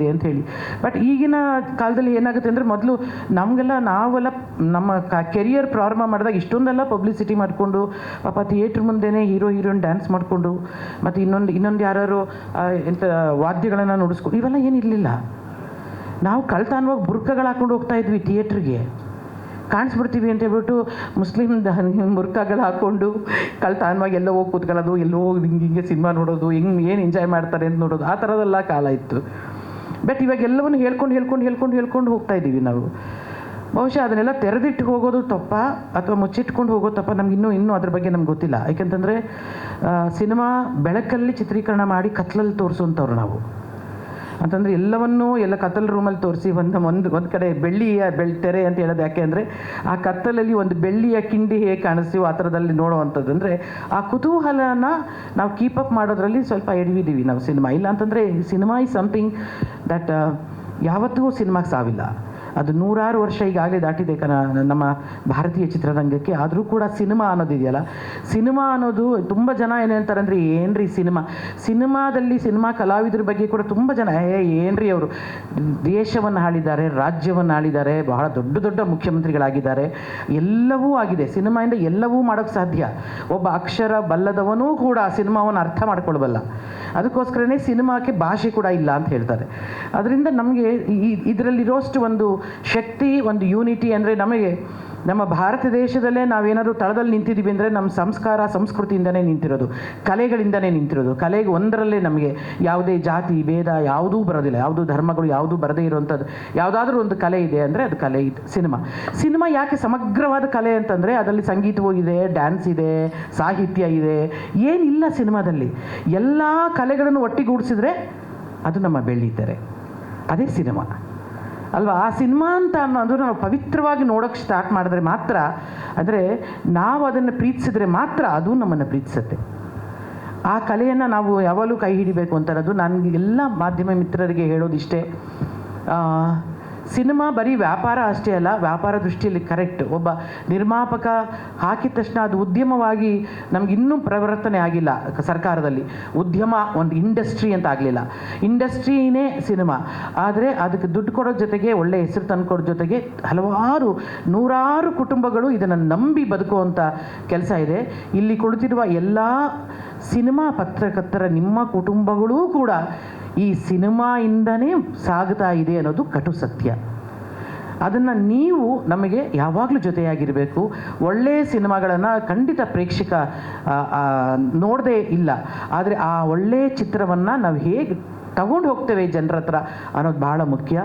ಅಂತ ಹೇಳಿ. ಬಟ್ ಈಗಿನ ಕಾಲದಲ್ಲಿ ಏನಾಗುತ್ತೆ ಅಂದರೆ, ಮೊದಲು ನಾವೆಲ್ಲ ನಮ್ಮ ಕೆರಿಯರ್ ಪ್ರಾರಂಭ ಮಾಡಿದಾಗ ಇಷ್ಟೊಂದೆಲ್ಲ ಪಬ್ಲಿಸಿಟಿ ಮಾಡಿಕೊಂಡು ಪಾಪ ಥಿಯೇಟ್ರ್ ಮುಂದೆನೇ ಹೀರೋಯಿನ್ ಡ್ಯಾನ್ಸ್ ಮಾಡಿಕೊಂಡು ಮತ್ತು ಇನ್ನೊಂದು ಯಾರು ಎಂಥ ವಾದ್ಯಗಳನ್ನು ನುಡಿಸ್ಕೊಂಡು ಇವೆಲ್ಲ ಏನಿರಲಿಲ್ಲ. ನಾವು ಕಳ್ತಾನವಾಗಿ ಬುರ್ಕಗಳು ಹಾಕ್ಕೊಂಡು ಹೋಗ್ತಾ ಇದ್ವಿ ಥಿಯೇಟ್ರಿಗೆ, ಕಾಣಿಸ್ಬಿಡ್ತೀವಿ ಅಂತ ಹೇಳ್ಬಿಟ್ಟು ಮುಸ್ಲಿಮ್ ಬುರ್ಕಾಗಳು ಹಾಕ್ಕೊಂಡು ಕಳ್ತಾನವಾಗಿ ಎಲ್ಲೋ ಹೋಗಿ ಕೂತ್ಕೊಳ್ಳೋದು, ಎಲ್ಲೋ ಹೋಗಿ ಹಿಂಗೆ ಸಿನಿಮಾ ನೋಡೋದು, ಏನು ಎಂಜಾಯ್ ಮಾಡ್ತಾರೆ ಅಂತ ನೋಡೋದು, ಆ ಥರದೆಲ್ಲ ಕಾಲ ಇತ್ತು. ಬಟ್ ಇವಾಗ ಎಲ್ಲವನ್ನು ಹೇಳ್ಕೊಂಡು ಹೋಗ್ತಾ ಇದ್ದೀವಿ ನಾವು. ಬಹುಶಃ ಅದನ್ನೆಲ್ಲ ತೆರೆದಿಟ್ಟು ಹೋಗೋದು ತಪ್ಪ ಅಥವಾ ಮುಚ್ಚಿಟ್ಕೊಂಡು ಹೋಗೋದು ತಪ್ಪ, ನಮ್ಗೆ ಇನ್ನೂ ಅದ್ರ ಬಗ್ಗೆ ನಮ್ಗೆ ಗೊತ್ತಿಲ್ಲ. ಯಾಕೆಂತಂದರೆ ಸಿನಿಮಾ ಬೆಳಕಲ್ಲಿ ಚಿತ್ರೀಕರಣ ಮಾಡಿ ಕತ್ಲಲ್ಲಿ ತೋರಿಸುವಂಥವ್ರು ನಾವು. ಅಂತಂದರೆ ಎಲ್ಲ ಕತ್ತಲು ರೂಮಲ್ಲಿ ತೋರಿಸಿ ಒಂದು ಕಡೆ ಬೆಳ್ಳಿಯ ತೆರೆ ಅಂತ ಹೇಳೋದು ಯಾಕೆ ಅಂದರೆ, ಆ ಕತ್ತಲಲ್ಲಿ ಒಂದು ಬೆಳ್ಳಿಯ ಕಿಂಡಿ ಹೇಗೆ ಕಾಣಿಸ್ತೀವೋ ಆ ಥರದಲ್ಲಿ ನೋಡೋವಂಥದ್ದು. ಅಂದರೆ ಆ ಕುತೂಹಲನ ನಾವು ಕೀಪಪ್ ಮಾಡೋದ್ರಲ್ಲಿ ಸ್ವಲ್ಪ ಎಡವಿದ್ದೀವಿ ನಾವು ಸಿನಿಮಾ. ಇಲ್ಲ ಅಂತಂದರೆ ಸಿನಿಮಾ ಈಸ್ ಸಮಥಿಂಗ್ ದಟ್ ಯಾವತ್ತಿಗೂ ಸಿನಿಮಾಗೆ ಸಾವಿಲ್ಲ. ಅದು 100 ವರ್ಷ ಈಗಾಗಲೇ ದಾಟಿದೆ ನಮ್ಮ ಭಾರತೀಯ ಚಿತ್ರರಂಗಕ್ಕೆ. ಆದರೂ ಕೂಡ ಸಿನಿಮಾ ಅನ್ನೋದಿದೆಯಲ್ಲ, ಸಿನಿಮಾ ಅನ್ನೋದು ತುಂಬ ಜನ ಏನು ಹೇಳ್ತಾರೆ ಅಂದರೆ, ಏನ್ರಿ ಸಿನಿಮಾದಲ್ಲಿ ಸಿನಿಮಾ ಕಲಾವಿದರ ಬಗ್ಗೆ ಕೂಡ ತುಂಬ ಜನ ಏನ್ರಿ ಅವರು ದೇಶವನ್ನು ಆಳಿದ್ದಾರೆ, ರಾಜ್ಯವನ್ನು ಆಳಿದ್ದಾರೆ, ಬಹಳ ದೊಡ್ಡ ಮುಖ್ಯಮಂತ್ರಿಗಳಾಗಿದ್ದಾರೆ, ಎಲ್ಲವೂ ಆಗಿದೆ. ಸಿನಿಮಾಯಿಂದ ಎಲ್ಲವೂ ಮಾಡೋಕ್ಕೆ ಸಾಧ್ಯ. ಒಬ್ಬ ಅಕ್ಷರ ಬಲ್ಲದವನೂ ಕೂಡ ಸಿನಿಮಾವನ್ನು ಅರ್ಥ ಮಾಡ್ಕೊಳ್ಬಲ್ಲ. ಅದಕ್ಕೋಸ್ಕರನೇ ಸಿನಿಮಾಕ್ಕೆ ಭಾಷೆ ಕೂಡ ಇಲ್ಲ ಅಂತ ಹೇಳ್ತಾರೆ. ಅದರಿಂದ ನಮಗೆ ಇದರಲ್ಲಿರೋಷ್ಟು ಒಂದು ಶಕ್ತಿ, ಒಂದು ಯೂನಿಟಿ ಅಂದರೆ, ನಮ್ಮ ಭಾರತ ದೇಶದಲ್ಲೇ ನಾವೇನಾದರೂ ತಳದಲ್ಲಿ ನಿಂತಿದ್ದೀವಿ ಅಂದರೆ ನಮ್ಮ ಸಂಸ್ಕೃತಿಯಿಂದನೇ ನಿಂತಿರೋದು, ಕಲೆಗಳಿಂದನೇ ನಿಂತಿರೋದು. ಕಲೆಗೆ ಒಂದರಲ್ಲೇ ನಮಗೆ ಯಾವುದೇ ಜಾತಿ ಭೇದ ಯಾವುದೂ ಬರೋದಿಲ್ಲ, ಯಾವುದೂ ಧರ್ಮಗಳು ಯಾವುದೂ ಬರದೇ ಇರುವಂಥದ್ದು ಯಾವುದಾದ್ರೂ ಒಂದು ಕಲೆ ಇದೆ ಅಂದರೆ ಅದು ಕಲೆ ಇದೆ ಸಿನಿಮಾ. ಯಾಕೆ ಸಮಗ್ರವಾದ ಕಲೆ ಅಂತಂದರೆ, ಅದರಲ್ಲಿ ಸಂಗೀತವೂ ಇದೆ, ಡ್ಯಾನ್ಸ್ ಇದೆ, ಸಾಹಿತ್ಯ ಇದೆ, ಏನಿಲ್ಲ ಸಿನಿಮಾದಲ್ಲಿ. ಎಲ್ಲ ಕಲೆಗಳನ್ನು ಒಟ್ಟಿಗೂಡಿಸಿದ್ರೆ ಅದು ನಮ್ಮ ಬೆಳ್ಳಿತೆರೆ, ಅದೇ ಸಿನಿಮಾ ಅಲ್ವಾ? ಆ ಸಿನಿಮಾ ಅಂತ ಅನ್ನೋದು ನಾವು ಪವಿತ್ರವಾಗಿ ನೋಡೋಕ್ಕೆ ಸ್ಟಾರ್ಟ್ ಮಾಡಿದ್ರೆ ಮಾತ್ರ, ಅಂದರೆ ನಾವು ಅದನ್ನು ಪ್ರೀತಿಸಿದ್ರೆ ಮಾತ್ರ ಅದು ನಮ್ಮನ್ನು ಪ್ರೀತಿಸುತ್ತೆ. ಆ ಕಲೆಯನ್ನು ನಾವು ಯಾವಾಗಲೂ ಕೈ ಹಿಡಿಬೇಕು ಅಂತ ಅನ್ನೋದು ನನಗೆ ಎಲ್ಲ ಮಾಧ್ಯಮ ಮಿತ್ರರಿಗೆ ಹೇಳೋದಿಷ್ಟೇ. ಸಿನಿಮಾ ಬರೀ ವ್ಯಾಪಾರ ಅಷ್ಟೇ ಅಲ್ಲ, ವ್ಯಾಪಾರ ದೃಷ್ಟಿಯಲ್ಲಿ ಕರೆಕ್ಟ್. ಒಬ್ಬ ನಿರ್ಮಾಪಕ ಹಾಕಿದ ತಕ್ಷಣ ಅದು ಉದ್ಯಮವಾಗಿ ನಮಗಿನ್ನೂ ಪರಿವರ್ತನೆ ಆಗಿಲ್ಲ. ಸರ್ಕಾರದಲ್ಲಿ ಉದ್ಯಮ ಒಂದು ಇಂಡಸ್ಟ್ರಿ ಅಂತ ಆಗಲಿಲ್ಲ. ಇಂಡಸ್ಟ್ರಿನೇ ಸಿನಿಮಾ. ಆದರೆ ಅದಕ್ಕೆ ದುಡ್ಡು ಕೊಡೋ ಜೊತೆಗೆ ಒಳ್ಳೆಯ ಹೆಸರು ತಂದುಕೊಡೋ ಜೊತೆಗೆ ನೂರಾರು ಕುಟುಂಬಗಳು ಇದನ್ನು ನಂಬಿ ಬದುಕುವಂಥ ಕೆಲಸ ಇದೆ. ಇಲ್ಲಿ ಕುಳಿತಿರುವ ಎಲ್ಲ ಸಿನಿಮಾ ಪತ್ರಕರ್ತರ ನಿಮ್ಮ ಕುಟುಂಬಗಳೂ ಕೂಡ ಈ ಸಿನಿಮಾಯಿಂದನೇ ಸಾಗ್ತಾ ಇದೆ ಅನ್ನೋದು ಕಟು ಸತ್ಯ. ಅದನ್ನು ನೀವು ನಮಗೆ ಯಾವಾಗಲೂ ಜೊತೆಯಾಗಿರಬೇಕು. ಒಳ್ಳೆಯ ಸಿನಿಮಾಗಳನ್ನು ಖಂಡಿತ ಪ್ರೇಕ್ಷಕ ನೋಡದೇ ಇಲ್ಲ, ಆದರೆ ಆ ಒಳ್ಳೆಯ ಚಿತ್ರವನ್ನು ನಾವು ಹೇಗೆ ತಗೊಂಡು ಹೋಗ್ತೇವೆ ಜನರ ಹತ್ರ ಅನ್ನೋದು ಬಹಳ ಮುಖ್ಯ.